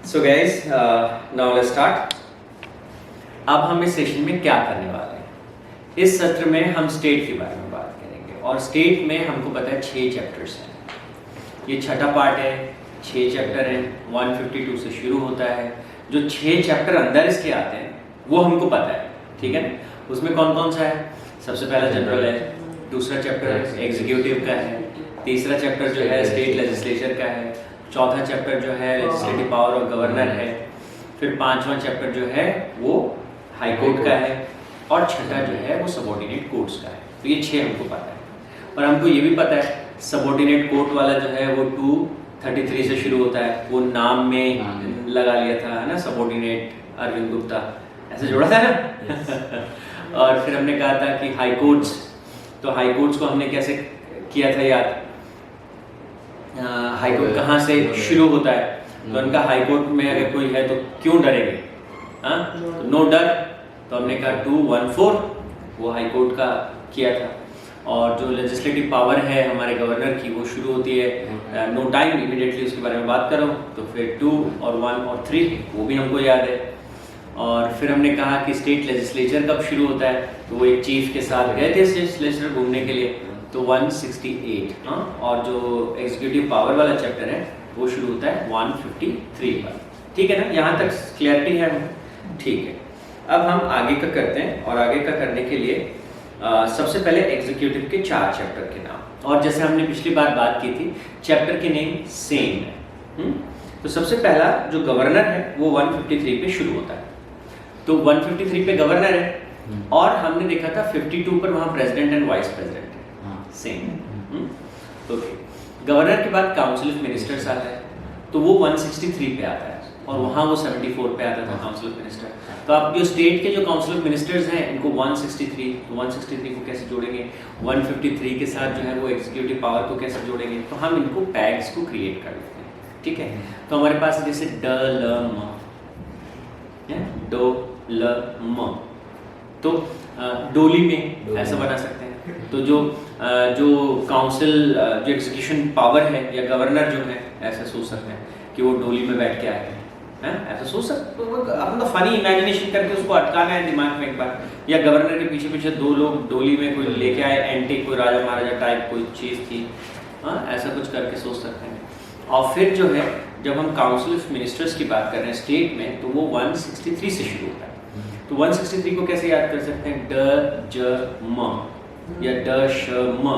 So guys, now let's start. अब हम इस सेशन में क्या करने वाले हैं? इस सत्र में हम स्टेट के बारे में बात करेंगे और स्टेट में हमको पता है 6 चैप्टर्स हैं। ये छठा पार्ट है, 6 चैप्टर हैं, 152 से शुरू होता है। जो 6 चैप्टर अंदर इसके आते हैं वो हमको पता है, ठीक है। उसमें कौन कौन सा है? सबसे पहला जनरल है, दूसरा चैप्टर एग्जीक्यूटिव का है, तीसरा चैप्टर जो है स्टेट लेजिस्लेचर का है, चौथा चैप्टर जो है लेजिस्लेटिव पावर ऑफ गवर्नर है, फिर पांचवा चैप्टर जो है वो हाई कोर्ट का है और छठा जो है वो सबऑर्डिनेट कोर्ट्स का है। तो ये 6 हमको पता है और हमको ये भी पता है सबऑर्डिनेट कोर्ट वाला जो है वो 233 से शुरू होता है। वो नाम में लगा लिया था, है ना, सबऑर्डिनेट अरविंद गुप्ता, ऐसे जोड़ा था ना। और फिर हमने कहा था कि हाई कोर्ट्स, तो हाई कोर्ट्स को हमने कैसे किया था याद? हाई कोर्ट कहाँ से शुरू होता है? तो उनका हाई कोर्ट में अगर कोई है तो क्यों डरेंगे? तो नो डर, तो हमने कहा 214 वो हाई कोर्ट का किया था। और जो लेजिस्लेटिव पावर है हमारे गवर्नर की वो शुरू होती है नो टाइम, इमीडिएटली उसके बारे में बात करो। तो फिर 2 और 1 और 3 वो भी हमको याद है। और फिर हमने कहा कि स्टेट लेजिस्लेचर कब शुरू होता है? तो वो एक चीफ के साथ गए थे स्टेट लेजिस्लेचर घूमने के लिए, तो 168। हाँ, और जो एग्जीक्यूटिव पावर वाला चैप्टर है वो शुरू होता है 153 पर। ठीक है ना, यहाँ तक क्लैरिटी है? ठीक है। अब हम आगे का करते हैं और आगे का करने के लिए सबसे पहले एग्जीक्यूटिव के 4 चैप्टर के नाम, और जैसे हमने पिछली बार बात की थी चैप्टर के नेम सेम है। तो सबसे पहला जो गवर्नर है वो 153 पे शुरू होता है। तो 153 पे गवर्नर है और हमने देखा था 52 पर वहाँ प्रेसिडेंट एंड वाइस प्रेसिडेंट है, सेम। ओके, गवर्नर के बाद काउंसिल ऑफ मिनिस्टर्स आता है, तो वो 163 पे आता है और वहाँ वो 74 पे आता था काउंसिल ऑफ मिनिस्टर। तो आप जो स्टेट के जो काउंसिल ऑफ मिनिस्टर्स हैं इनको 163, तो 163 को कैसे जोड़ेंगे? 153 के साथ जो है वो एग्जीक्यूटिव पावर को कैसे जोड़ेंगे? तो हम इनको पैग्स को क्रिएट कर लेते हैं, ठीक है। तो हमारे पास जैसे ड ल म, डो ल म, तो डोली में ऐसा बना सकते हैं। तो जो काउंसिल जो एग्जीक्यूशन पावर है या गवर्नर जो है ऐसा सोच सकते हैं कि वो डोली में बैठ के आए हैं, ऐसा सोच सकते हैं। अपना फनी इमेजिनेशन करके उसको अटकाना है दिमाग में एक बार, या गवर्नर के पीछे पीछे 2 लोग डोली में कोई लेके आए, एंटीक कोई राजा महाराजा टाइप कोई चीज़ थी, ऐसा कुछ करके सोच सकते हैं। और फिर जो है जब हम काउंसिल ऑफ मिनिस्टर्स की बात कर रहे हैं स्टेट में, तो वो 163 से शुरू होता है। तो 163 को कैसे याद कर सकते हैं? ड ज म या ड श म,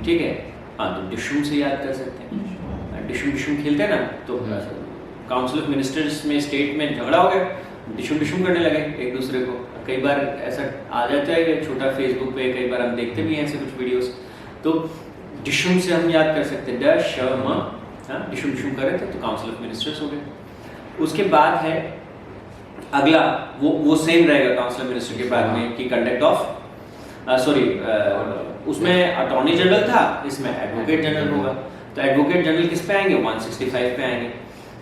ठीक है। हाँ, तो डिशुम से याद कर सकते हैं। डिशुम डिशुम खेलते हैं ना, तो काउंसिल ऑफ मिनिस्टर्स में स्टेट में झगड़ा हो गया, डिशुम डिशुम करने लगे एक दूसरे को। कई बार ऐसा आ जाता है छोटा फेसबुक पे, कई बार हम देखते भी हैं ऐसे कुछ वीडियोस। तो डिशुम से हम याद कर सकते हैं ड श म, डिशुम डिशुम कर रहे थे तो काउंसिल ऑफ मिनिस्टर्स हो गए। उसके बाद है अगला, वो सेम रहेगा काउंसिल ऑफ मिनिस्टर के बाद में कि कंडक्ट ऑफ उसमें अटॉर्नी जनरल था, इसमें एडवोकेट जनरल होगा। तो एडवोकेट जनरल किस पे आएंगे? 165 पे आएंगे।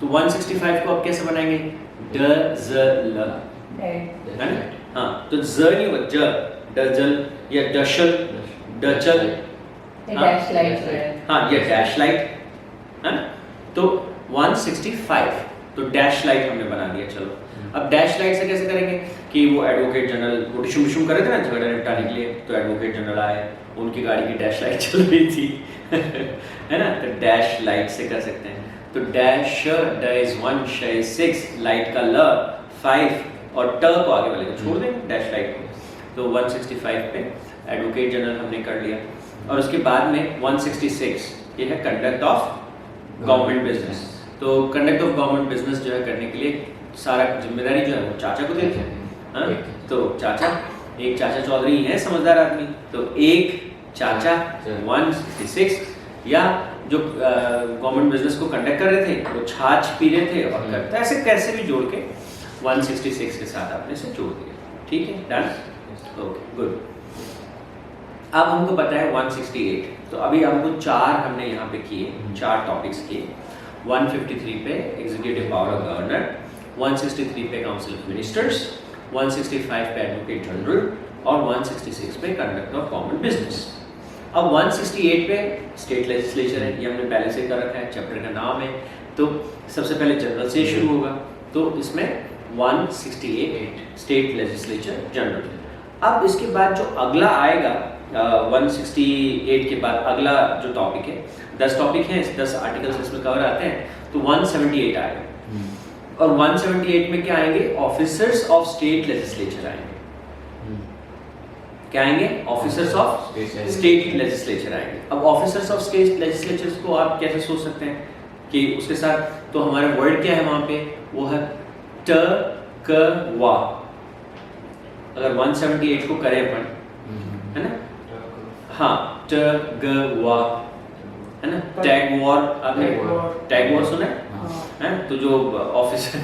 तो 165 को आप कैसे बनाएंगे? ड ज ल, है ना? हाँ, तो ज नहीं होगा, ज, डजल या डशल, डचल, हाँ, ये डैश लाइट है ना। तो 165, तो डैश लाइट हमने बना दिया। चलो, अब डैश लाइट से कैसे करेंगे कि वो एडवोकेट जनरल वो डिशुम डिशुम कर रहे थे ना झगड़ा निपटाने के लिए, तो एडवोकेट जनरल आए, उनकी गाड़ी की डैश लाइट चल रही थी है ना, तो डैश लाइट से कर सकते हैं। तो डैश ड इज 1, श इज 6, लाइट का ल 5 और ट को आगे वाले को छोड़ देंगे डैश लाइट को। तो 165 पे एडवोकेट जनरल हमने कर लिया। और उसके बाद में 166 ये है कंडक्ट ऑफ गवर्नमेंट बिजनेस। तो कंडक्ट ऑफ गवर्नमेंट बिजनेस जो है करने के लिए सारा जिम्मेदारी जो है वो चाचा को देते हैं। तो चाचा, एक चाचा चौधरी है समझदार आदमी, तो एक चाचा 166, या जो गवर्नमेंट बिजनेस को कंडक्ट कर रहे थे वो छाछ पी रहे थे और करता ऐसे कैसे भी जोड़ के 166 के साथ आपने से जोड़ दिया। ठीक है, डन, ओके, गुड। अब हमको पता है 168, तो अभी हमको 4 हमने यहाँ पे किए, 4 टॉपिक्स किए। 153 पे एग्जीक्यूटिव पावर ऑफ गवर्नर, 163 पे काउंसिल ऑफ मिनिस्टर्स, 165 पे एडवोकेट जनरल और 166 पे कंडक्ट ऑफ गवर्नमेंट बिजनेस। अब 168 पे स्टेट लेजिस्लेचर है, ये हमने पहले से कर रखा है, चैप्टर का नाम है। तो सबसे पहले जनरल से शुरू होगा, तो इसमें 168 स्टेट लेजिस्लेचर जनरल। अब इसके बाद जो अगला आएगा 168 के बाद अगला जो टॉपिक है, 10 टॉपिक हैं, 10 आर्टिकल्स इसमें कवर आते हैं, तो 178 आएगा। और 178 में क्या आएंगे? ऑफिसर्स ऑफ स्टेट लेजिस्लेचर आएंगे। क्या आएंगे? ऑफिसर्स ऑफ स्टेट लेजिस्लेचर आएंगे। अब ऑफिसर्स ऑफ स्टेट लेजिस्लेचर को आप कैसे सोच सकते हैं कि उसके साथ तो हमारे वर्ड क्या है वहां पे? वो है ट क वा। अगर 178 को करें अपन, है ना? हाँ, ट ग वा, है ना? टैग वॉर, आपने टैग वॉर सुना है? तो जो ऑफिसर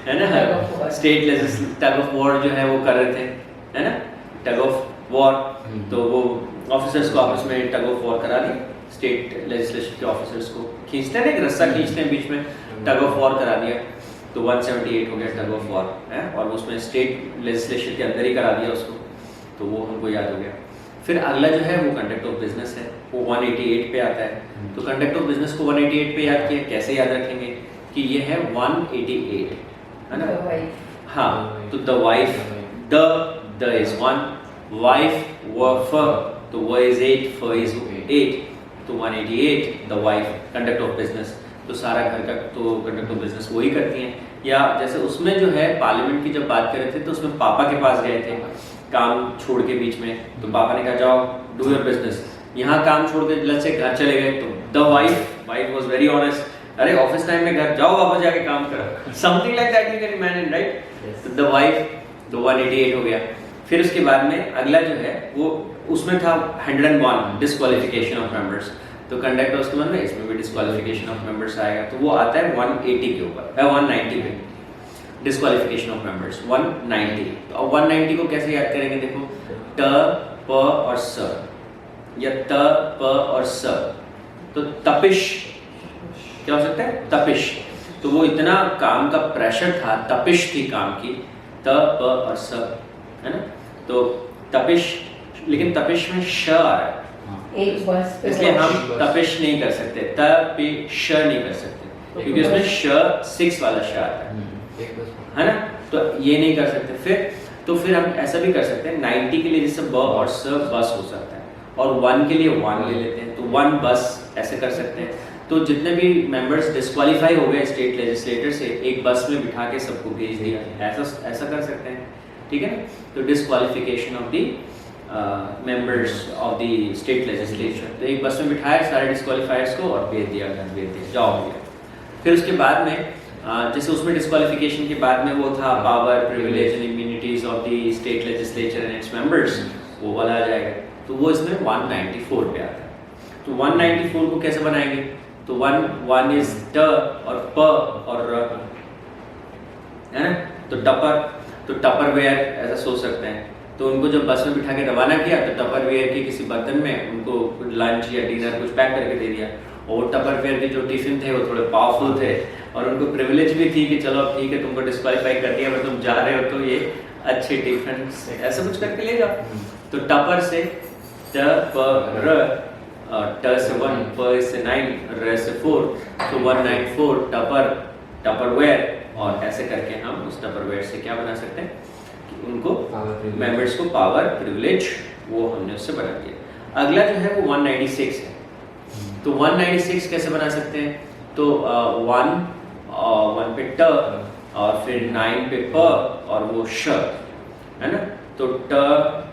है ना, state legislature tug of war जो है वो कर रहे थे, है ना? टग ऑफ वॉर, तो वो ऑफिसर्स को आपस में टग ऑफ वॉर करा दिया, स्टेट लेजिस्लेशन के ऑफिसर्स को खींचते हैं, एक रस्सा खींचते हैं बीच में, टग ऑफ वॉर करा दिया, तो 178 हो गया टग ऑफ वॉर है, और उसमें स्टेट लेजिस्लेशन के अंदर ही करा दिया उसको, तो वो हमको याद हो गया। फिर अगला जो है वो कंडक्ट ऑफ बिजनेस है, वो 188 पे आता है। तो कंडक्ट ऑफ बिजनेस को 188 पे याद किया, कैसे याद रखेंगे कि ये है 188, है ना? हाँ, तो the wife, the is 1, wife व फ, तो व इज 8, फ इज 8, तो 188 the wife, conduct of business. तो सारा घर का तो कंडक्ट ऑफ बिजनेस वही करती हैं। या जैसे उसमें जो है पार्लियामेंट की जब बात कर रहे थे, तो उसमें पापा के पास गए थे काम छोड़ के बीच में, तो पापा ने कहा जाओ डू योर बिजनेस। यहाँ काम छोड़ के लग से घर चले गए, तो the wife was very honest, अरे ऑफिस टाइम में घर जाओ, वापस जाके काम करो, something like that you can imagine, right? तो द वाइफ, तो 188 हो गया। फिर उसके बाद में अगला जो है वो उसमें था 101 डिस्क्वालिफिकेशन ऑफ मेंबर्स, तो कंडक्ट ऑफ उसके में इसमें भी डिस्क्वालिफिकेशन ऑफ मेंबर्स आएगा, तो वो आता है 180 के ऊपर, 190 पे डिस्क्वालिफिकेशन ऑफ मेंबर्स 190। तो अब 190 को कैसे याद करेंगे? देखो, ट प और स, या त प और स, तो तपिश क्या हो सकता है? तपिश। तो वो इतना काम का प्रेशर था, तपिश थी काम की, त प और स, है ना? तो तपिश, लेकिन तपिश में श आ रहा है, इसलिए हम तपिश नहीं कर सकते, तपिश नहीं कर सकते, क्योंकि उसमें श 6 वाला श आता है ना? तो ये नहीं कर सकते। फिर हम ऐसा भी कर सकते हैं, 90 के लिए जैसे ब और स बस हो सकता है, और 1 के लिए 1 ले लेते हैं, तो 1 बस ऐसे कर सकते हैं। तो जितने भी मेंबर्स डिस्क्वालीफाई हो गए स्टेट लेजिस्लेटर से, एक बस में बिठा के सबको भेज दिया, ऐसा कर सकते हैं, ठीक है ना? तो disqualification of the members of the state legislature, तो एक बस में बिठाया सारे डिस्क्वालीफायर्स को और भेज दिया, घर भेज दिया, जाओ हो गया। फिर उसके बाद में जैसे उसमें डिस्क्वालिफिकेशन के बाद में वो था power, privilege and immunities of the state legislature and its members, वो वाला आ जाएगा, तो वो इसमें 194 पे आता है। तो 194 को कैसे बनाएंगे? तो 1 इज ट और प और र, है ना? तो टपर वेयर ऐसा सोच सकते हैं। तो उनको जब बस में बिठा के रवाना किया, तो टपर वेयर के किसी बर्तन में उनको लंच या डिनर कुछ पैक करके दे दिया, और टपर वेयर के जो टिफिन थे वो थोड़े पावरफुल थे, और उनको प्रिविलेज भी थी कि चलो ठीक है तुमको डिस्क्वालीफाई कर दिया, पर तुम जा रहे हो तो ये अच्छे टिफिन ऐसा कुछ करके ले जाओ। तो टपर से ट प र, ट से 1, प से 9, र से 4, तो 194 टपर वेयर, और ऐसे करके हम उस टपर वेयर से क्या बना सकते हैं कि उनको मेंबर्स को पावर, प्रिविलेज, वो हमने उससे बना दिया। अगला जो है वो 196 है। तो 196 कैसे बना सकते हैं? तो 1 पे ट, और फिर 9 पे प, और वो श, है ना? तो ट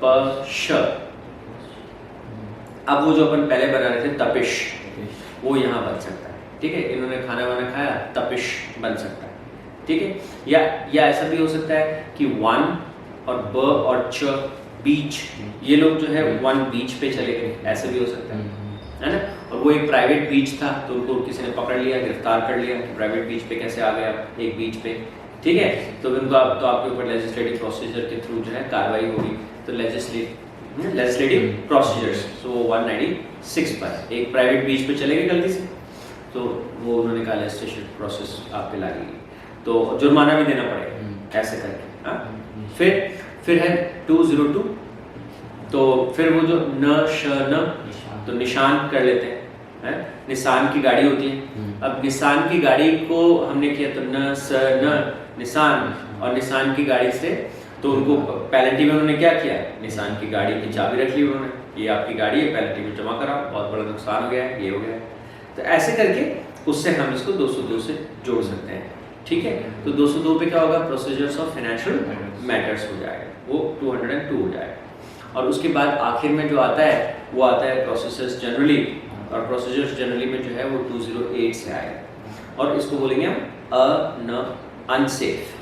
प श। अब वो जो अपन पहले बना रहे थे तपिश, वो यहाँ बन सकता है, ठीक है? इन्होंने खाना वाना खाया, तपिश बन सकता है, ठीक है? या ऐसा भी हो सकता है कि 1 और ब और च, बीच, ये लोग जो है 1 बीच पे चले गए, ऐसे भी हो सकता है ना? और वो एक प्राइवेट बीच था, तो उनको किसी ने पकड़ लिया, गिरफ्तार कर लिया कि प्राइवेट बीच पे कैसे आ गया एक बीच पे, ठीक है? तो उनको तो आपके ऊपर लेजिस्लेटिव प्रोसीजर के थ्रू जो है कार्रवाई होगी। तो लेजिस्लेटिव प्रोसीजर्स, तो 196 पर एक प्राइवेट बीच पे चले गए गलती से, तो वो उन्होंने कहा लेजिस्लेटिव प्रोसेस आप पे लागेगी, तो जुर्माना भी देना पड़ेगा, ऐसे करके। हाँ, फिर है 202 तो फिर वो जो न श न तो निशान कर लेते हैं। निशान की गाड़ी होती है, अब निशान की गाड़ी को हमने किया तो न स न निशान, और निशान की गाड़ी से तो उनको पेनल्टी में उन्होंने क्या किया, निशान की गाड़ी की चाबी रख ली उन्होंने, ये आपकी गाड़ी है, पेनल्टी में जमा कराओ, बहुत बड़ा नुकसान हो गया है, ये हो गया है। तो ऐसे करके उससे हम इसको 202 से जोड़ सकते हैं, ठीक है। तो 202 पे क्या होगा, प्रोसीजर्स ऑफ फाइनेंशियल मैटर्स हो जाएगा, वो 202 हो जाएगा। और उसके बाद आखिर में जो आता है वो आता है प्रोसीजर्स जनरली, और प्रोसीजर्स जनरली में जो है वो 208 से आएगा, और इसको बोलेंगे हम अनसेफ।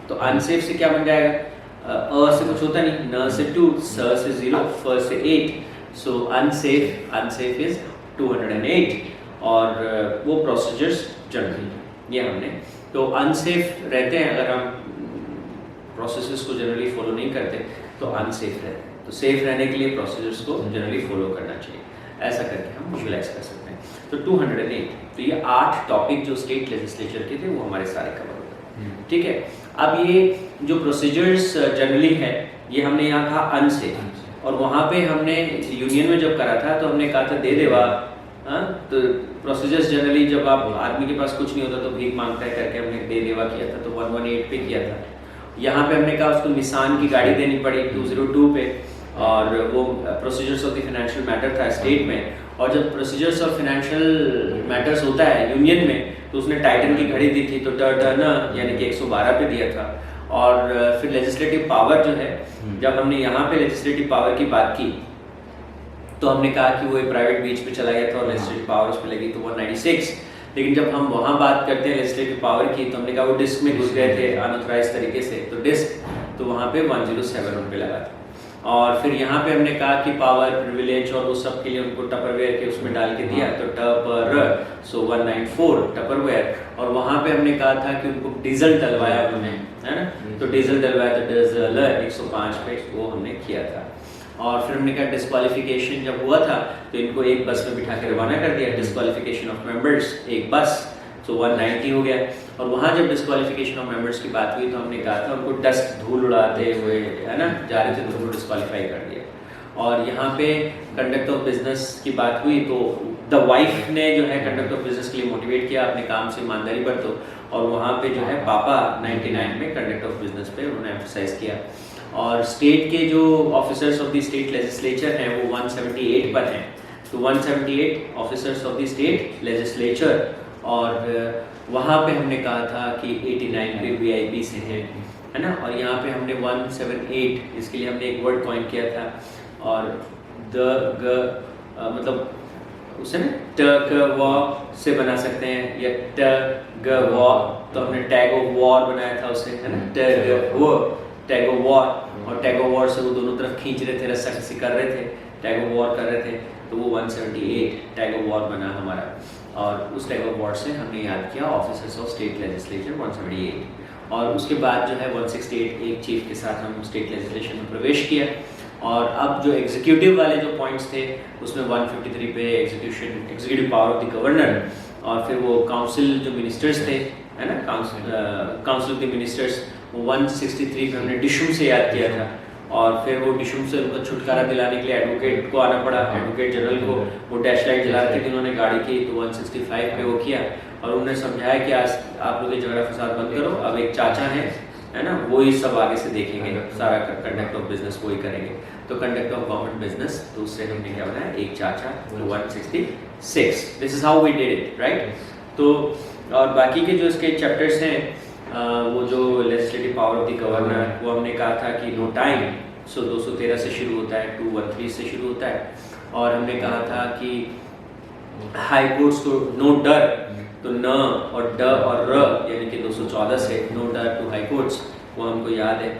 तो अनसेफ से क्या बन जाएगा, अ से कुछ होता नहीं, न से 2, स से 0, फ से 8, सो अनसेफ इज 208, और वो प्रोसीजर्स जनरली ये हमने। तो अनसेफ रहते हैं अगर हम प्रोसेसेस को जनरली फॉलो नहीं करते तो अनसेफ रहते हैं। तो सेफ रहने के लिए प्रोसीजर्स को जनरली फॉलो करना चाहिए, ऐसा करके हम विजुलाइज कर सकते हैं। तो 208, तो ये 8 टॉपिक जो स्टेट लेजिस्लेचर के थे वो हमारे सारे कवर होते हैं, ठीक है। अब ये जो प्रोसीजर्स जनरली है ये हमने यहाँ कहा अनसेफ, और वहाँ पे हमने यूनियन में जब करा था तो हमने कहा था दे देवा, तो प्रोसीजर्स जनरली जब आप आदमी के पास कुछ नहीं होता तो भीख मांगता है करके हमने दे देवा किया था, तो 118 पे किया था। यहाँ पे हमने कहा उसको निशान की गाड़ी देनी पड़ी 202 पे, और वो procedures of the financial matter था स्टेट में। और जब प्रोसीजर्स ऑफ फाइनेंशियल मैटर्स होता है यूनियन में तो उसने टाइटन की घड़ी दी थी, तो न यानी कि 112 पे दिया था। और फिर लेजिस्लेटिव पावर जो है, जब हमने यहाँ पे लेजिस्लेटिव पावर की बात की तो हमने कहा कि वो एक प्राइवेट बीच पे चला गया था और लेजिस्लेटिव पावर उस पर लगी तो 196। लेकिन जब हम वहाँ बात करते हैं लेजिस्लेटिव पावर की तो हमने कहा वो डिस्क में घुस गए थे अनऑथराइज तरीके से, तो डिस्क तो वहाँ पे 107 उन पे लगा था। और फिर यहाँ पे हमने कहा कि पावर प्रिविलेज और उस सब के लिए उनको टपरवेयर के उसमें डाल के दिया, तो टपर सो 194 टपरवेयर। और वहाँ पे हमने कहा था कि उनको डीजल डलवाया उन्होंने, है ना, तो डीजल डलवाया तो डीजल 105 पे वो हमने किया था। और फिर हमने कहा डिस्क्वालिफिकेशन जब हुआ था तो इनको एक बस में बिठा के रवाना कर दिया, डिस्क्वालिफिकेशन ऑफ मेंबर्स एक बस, तो 190 हो गया। और वहाँ जब डिस्क्वालिफिकेशन ऑफ मेंबर्स की बात हुई तो हमने कहा था उनको डस्ट धूल उड़ाते हुए, है ना, जा रहे थे तो उनको डिस्क्वालीफाई कर दिया। और यहाँ पे कंडक्ट ऑफ बिजनेस की बात हुई तो द वाइफ ने जो है कंडक्ट ऑफ बिजनेस के लिए मोटिवेट किया, अपने काम से ईमानदारी बरतो, और वहाँ पे जो है पापा 99 में कंडक्ट ऑफ बिजनेस पे उन्होंने एम्फसाइज किया। और स्टेट के जो officers of the state legislature हैं वो 178 पर हैं, तो 178 officers of the state legislature. और वहाँ पे हमने कहा था कि 89 पे वीआईपी से है ना, और यहाँ पे हमने 178 इसके लिए हमने एक वर्ड कॉइन किया था, और मतलब उसे ना ट क व से बना सकते हैं, या ट ग व, तो हमने टैग ऑफ वॉर बनाया था उसे, है ना, ट ग व टैग ऑफ वॉर। और टैग ऑफ वॉर से वो दोनों तरफ खींच रहे थे, रस्सा कसी कर रहे थे, टैग ऑफ वॉर कर रहे थे, तो वो 178 टैग ऑफ वॉर बना हमारा। और उस टैग ऑफ वॉर से हमने याद किया ऑफिसर्स ऑफ स्टेट लेजिस्लेचर 178। और उसके बाद जो है 168 एक चीफ के साथ हम स्टेट लेजिस्लेशन में प्रवेश किया। और अब जो एग्जीक्यूटिव वाले जो पॉइंट्स थे उसमें 153 पे executive power of the governor, और फिर वो काउंसिल जो मिनिस्टर्स थे, है ना, काउंसिल ऑफ द मिनिस्टर्स, 163 पे हमने डिशुम से याद किया था। और फिर वो डिशुम से उनका छुटकारा दिलाने के लिए एडवोकेट को आना पड़ा, एडवोकेट जनरल को। वो डैश लाइट जला रहे थे कि उन्होंने गाड़ी की, तो 165 पे वो किया, और उन्होंने समझाया कि आज आप लोग ये झगड़ा फसाद बंद करो, अब एक चाचा है ना, वो ही सब आगे से देखेंगे, सारा कंडक्ट ऑफ बिजनेस वो ही करेंगे। तो कंडक्ट ऑफ गवर्नमेंट बिजनेस, तो उससे हमने क्या बनाया, एक चाचा, तो 166। This is how we did it, right. तो और बाकी के जो इसके चैप्टर्स हैं, वो जो legislative power of the governor, वो हमने कहा था कि नो टाइम, सो 213 से शुरू होता है, 213 से शुरू होता है। और हमने कहा था कि हाई कोर्ट्स को नो डर, तो न और ड और र यानी कि 214 से नो डर टू हाई कोर्ट्स, वो हमको याद है।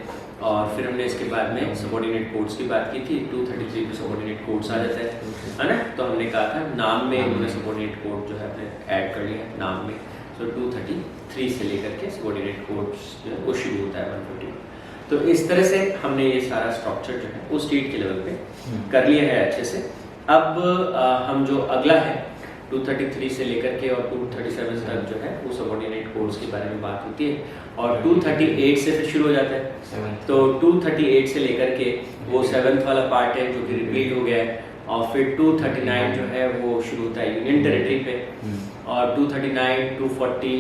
और फिर हमने इसके बाद में सबऑर्डिनेट कोर्ट्स की बात की थी, 233 पे सबऑर्डिनेट कोर्ट्स आ जाता है ना, तो हमने कहा था नाम में उन्होंने सबऑर्डिनेट कोर्ट जो है अपने ऐड कर लिया नाम में। तो 233 से लेकर के सबऑर्डिनेट कोर्ट्स जो है वो शुरू होता है 150। तो इस तरह से हमने ये सारा स्ट्रक्चर जो है वो स्टेट के लेवल पे कर लिया है अच्छे से। अब हम जो अगला है 233 से लेकर के और 237 तक जो है वो सबऑर्डिनेट कोड्स के बारे में बात होती है, और 238 से फिर शुरू हो जाता है। तो 238 से लेकर के वो 7th वाला पार्ट है जो कि रिपीट हो गया है, और फिर 239 जो है वो शुरू होता है यूनियन टेरिटरी पे, और 239, 240,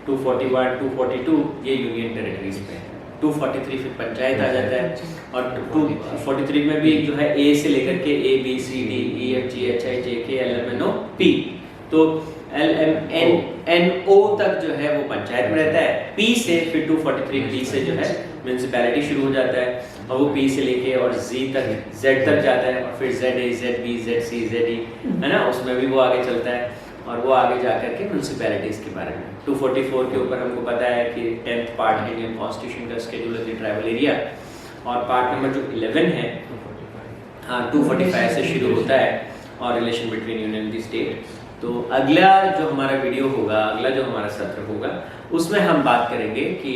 241, 242 ये यूनियन टेरिटरीज पे है। 243 फिर पंचायत आ जाता है, और 243 में भी जो है ए से लेकर के A B C D E F G H I J K L M N O P, तो L M N O तक जो है वो पंचायत में रहता है। P से फिर 243 P से जो है म्यूनसिपैलिटी शुरू हो जाता है, और वो P से लेके और Z तक जाता है, और फिर ZA ZB ZC ZE है ना, उसमें भी वो आगे चलता है, और वो आगे जाकर के म्यूनसिपैलिटीज़ के बारे में 244 के ऊपर हमको पता है कि 10th पार्ट है इंडियन कॉन्स्टिट्यूशन का schedule of the tribal area, और पार्ट नंबर जो 11 है हाँ 245 से शुरू होता है, और relation between union and the state. तो अगला जो हमारा वीडियो होगा, अगला जो हमारा सत्र होगा, उसमें हम बात करेंगे कि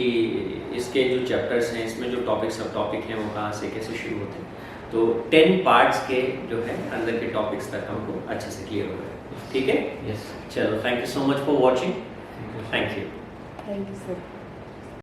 इसके जो चैप्टर्स हैं, इसमें जो सब टॉपिक हैं वो कहाँ से कैसे शुरू होते हैं। तो 10 पार्ट्स के जो है अंदर के टॉपिक्स तक हमको अच्छे से क्लियर हो गए। ठीक है, यस, चलो, thank you so much for watching, thank you sir.